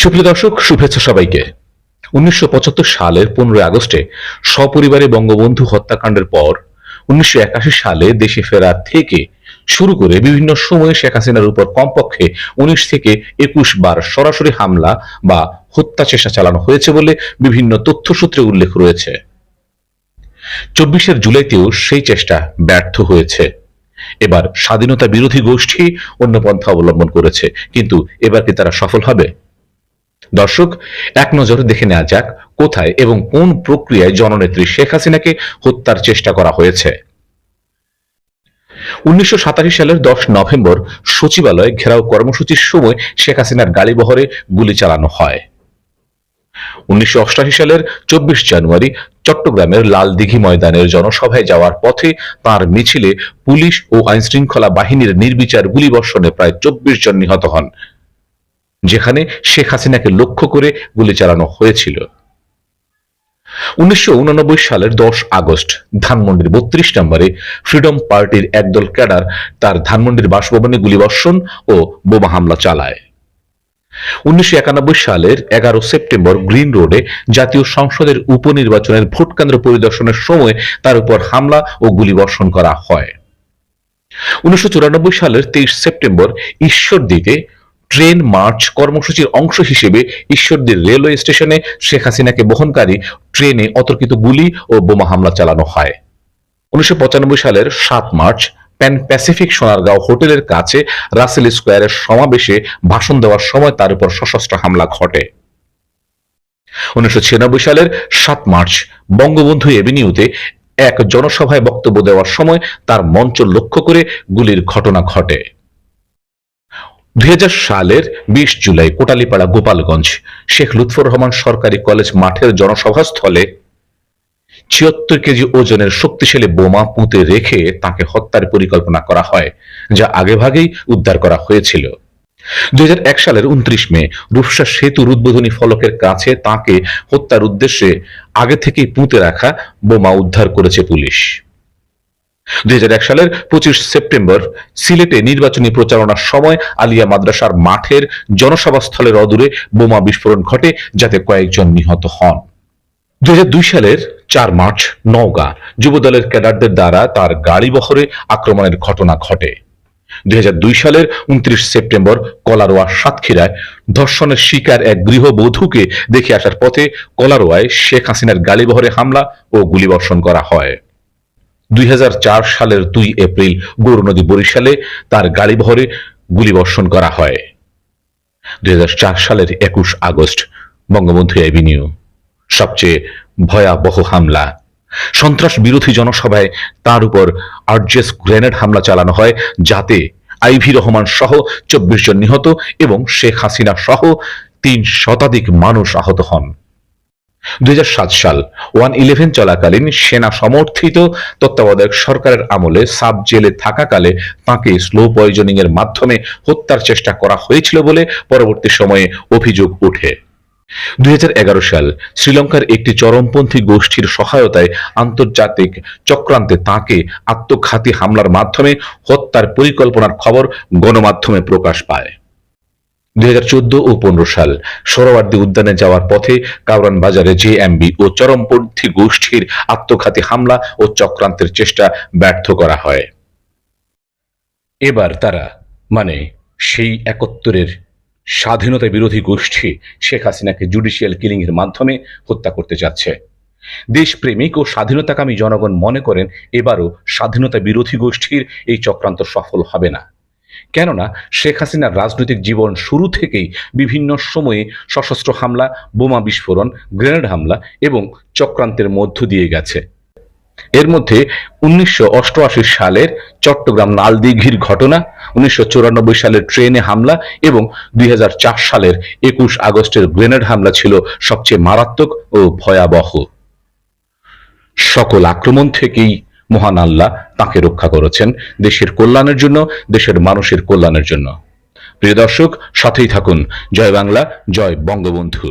সুপ্রিয় দর্শক, শুভেচ্ছা সবাইকে। ১৯৭৫ সালের ১৫ আগস্টে সপরিবারে বঙ্গবন্ধু হত্যাকাণ্ডের পর ১৯৮১ সালে দেশে ফেরা থেকে শুরু করে বিভিন্ন সময়ে শেখ হাসিনার উপর কমপক্ষে ১৯ থেকে ২১ বার সরাসরি হামলা বা হত্যা চেষ্টা চালানো হয়েছে বলে বিভিন্ন তথ্যসূত্রে উল্লেখ রয়েছে। ২৪ জুলাইতেও সেই চেষ্টা ব্যর্থ হয়েছে। এবার স্বাধীনতা বিরোধী গোষ্ঠী অন্য পন্থা অবলম্বন করেছে, কিন্তু এবার কি তারা সফল হবে? দর্শক, এক নজরে দেখে নেওয়া যাক কোথায় এবং কোন প্রক্রিয়ায় জননেত্রী শেখ হাসিনাকে হত্যার চেষ্টা করা হয়েছে। ১৯৮৭ সালের ১০ নভেম্বর সচিবালয় ঘেরাও কর্মসূচির সময় শেখ হাসিনার গাড়িবহরে গুলি চালানো হয়। ১৯৮৮ সালের ২৪ জানুয়ারি চট্টগ্রামের লালদিঘি ময়দানের জনসভায় যাওয়ার পথে তার মিছিলে পুলিশ ও আইনশৃঙ্খলা বাহিনীর নির্বিচার গুলিবর্ষণে প্রায় ২৪ জন নিহত হন, যেখানে শেখ হাসিনাকে লক্ষ্য করে গুলি চালানো হয়েছিল। ১৯৮৯ সালের ১০ আগস্ট ধানমন্ডির ৩২ নম্বরে ফ্রিডম পার্টির একদল ক্যাডার তার ধানমন্ডির বাসভবনে গুলিবর্ষণ ও বোমা হামলা চালায়। ১৯৯১ সালের ১১ সেপ্টেম্বর গ্রিন রোডে জাতীয় সংসদের উপনির্বাচনের ভোটকেন্দ্র পরিদর্শনের সময় তার উপর হামলা ও গুলিবর্ষণ করা হয়। ১৯৯৪ সালের ২৩ সেপ্টেম্বর ঈশ্বরদীতে ট্রেন মার্চ কর্মসূচির অংশ হিসেবে ঈশ্বরদী রেলওয়ে স্টেশনে শেখ হাসিনাকে বহনকারী ট্রেনে অতর্কিত গুলি ও বোমা হামলা চালানো হয়। ১৯৯৫ সালের ৭ মার্চ প্যান প্যাসিফিক সোনারগাঁও হোটেলের কাছে রাসেল স্কোয়ারের সমাবেশে ভাষণ দেওয়ার সময় তার উপর সশস্ত্র হামলা ঘটে। ১৯৯৬ সালের ৭ মার্চ বঙ্গবন্ধু এভিনিউতে এক জনসভায় বক্তব্য দেওয়ার সময় তার মঞ্চ লক্ষ্য করে গুলির ঘটনা ঘটে। ২০০০ সালের ২০ জুলাই কোটালীপাড়া গোপালগঞ্জ শেখ লুৎফর রহমান সরকারি কলেজ মাঠের জনসভাস্থলে ৭৬ কেজি ওজনের শক্তিশালী বোমা পুঁতে রেখে তাকে হত্যার পরিকল্পনা করা হয়, যা আগেভাগেই উদ্ধার করা হয়েছিল। ২০০১ সালের ২৯ মে রূপসা সেতুর উদ্বোধনী ফলকের কাছে তাকে হত্যার উদ্দেশ্যে আগে থেকেই পুঁতে রাখা বোমা উদ্ধার করেছে পুলিশ। ২০০১ সালের ২৫ সেপ্টেম্বর সিলেটে নির্বাচনী প্রচারণার সময় আলিয়া মাদ্রাসার মাঠের জনসভাস্থলের অদূরে বোমা বিস্ফোরণ ঘটে, যাতে কয়েকজন নিহত হন। ২০০২ সালের ৪ মার্চ নওগাঁ যুবদলের ক্যাডারদের দ্বারা তার গাড়িবহরে আক্রমণের ঘটনা ঘটে। ২০০২ সালের ২৯ সেপ্টেম্বর কলারোয়া সাতক্ষীরায় ধর্ষণের শিকার এক গৃহবধূকে দেখে আসার পথে কলারোয়ায় শেখ হাসিনার গাড়িবহরে হামলা ও গুলিবর্ষণ করা হয়। ২০০৪ সালের ২ এপ্রিল গৌরনদী বরিশালে তার গাড়িবহরে গুলিবর্ষণ করা হয়। ২০০৪ সালের ২১ আগস্ট বঙ্গবন্ধু এভিনিউ সবচেয়ে ভয়াবহ হামলা। সন্ত্রাস বিরোধী জনসভায় তার উপর আরজেস গ্রেনেড হামলা চালানো হয়, যাতে আইভি রহমান সহ ২৪ জন নিহত এবং শেখ হাসিনা সহ ৩ শতাধিক মানুষ আহত হন। ২০০৭ সাল 1/11 চলাকালীন সেনা সমর্থিত তত্ত্বাবধায়ক সরকারের আমলে সাব জেলে থাকাকালে তাকে স্লো পয়জনিং এর মাধ্যমে হত্যার চেষ্টা করা হয়েছিল বলে পরবর্তী সময়ে অভিযোগ ওঠে। ২০১১ সাল শ্রীলঙ্কার একটি চরমপন্থী গোষ্ঠীর সহায়তায় আন্তর্জাতিক চক্রান্তে তাকে আত্মঘাতী হামলার মাধ্যমে হত্যার পরিকল্পনার খবর গণমাধ্যমে প্রকাশ পায়। ২০১৪ ও ১৫ সাল সোহরাওয়ার্দী উদ্যানে যাওয়ার পথে কাউরান বাজারে জেএমবি ও চরমপন্থী গোষ্ঠীর আত্মঘাতী হামলা ও চক্রান্তের চেষ্টা ব্যর্থ করা হয়। এবার তারা সেই ৭১-এর স্বাধীনতা বিরোধী গোষ্ঠী শেখ হাসিনাকে জুডিশিয়াল কিলিং এর মাধ্যমে হত্যা করতে যাচ্ছে। দেশপ্রেমিক ও স্বাধীনতাকামী জনগণ মনে করেন এবারও স্বাধীনতা বিরোধী গোষ্ঠীর এই চক্রান্ত সফল হবে না, কেননা শেখ হাসিনার রাজনৈতিক জীবন শুরু থেকেই বিভিন্ন সময়ে সশস্ত্র হামলা, বোমা বিস্ফোরণ, গ্রেনেড হামলা এবং চক্রান্তের মধ্য দিয়ে গেছে। এর মধ্যে ১৯৮৮ সালের চট্টগ্রাম লালদিঘির ঘটনা, ১৯৯৪ সালের ট্রেনে হামলা এবং ২০০৪ সালের ২১ আগস্টের গ্রেনেড হামলা ছিল সবচেয়ে মারাত্মক ও ভয়াবহ। সকল আক্রমণ থেকেই মহান আল্লাহ তাকে রক্ষা করেছেন দেশের কল্যাণের জন্য, দেশের মানুষের কল্যাণের জন্য। প্রিয় দর্শক, সাথেই থাকুন। জয় বাংলা, জয় বঙ্গবন্ধু।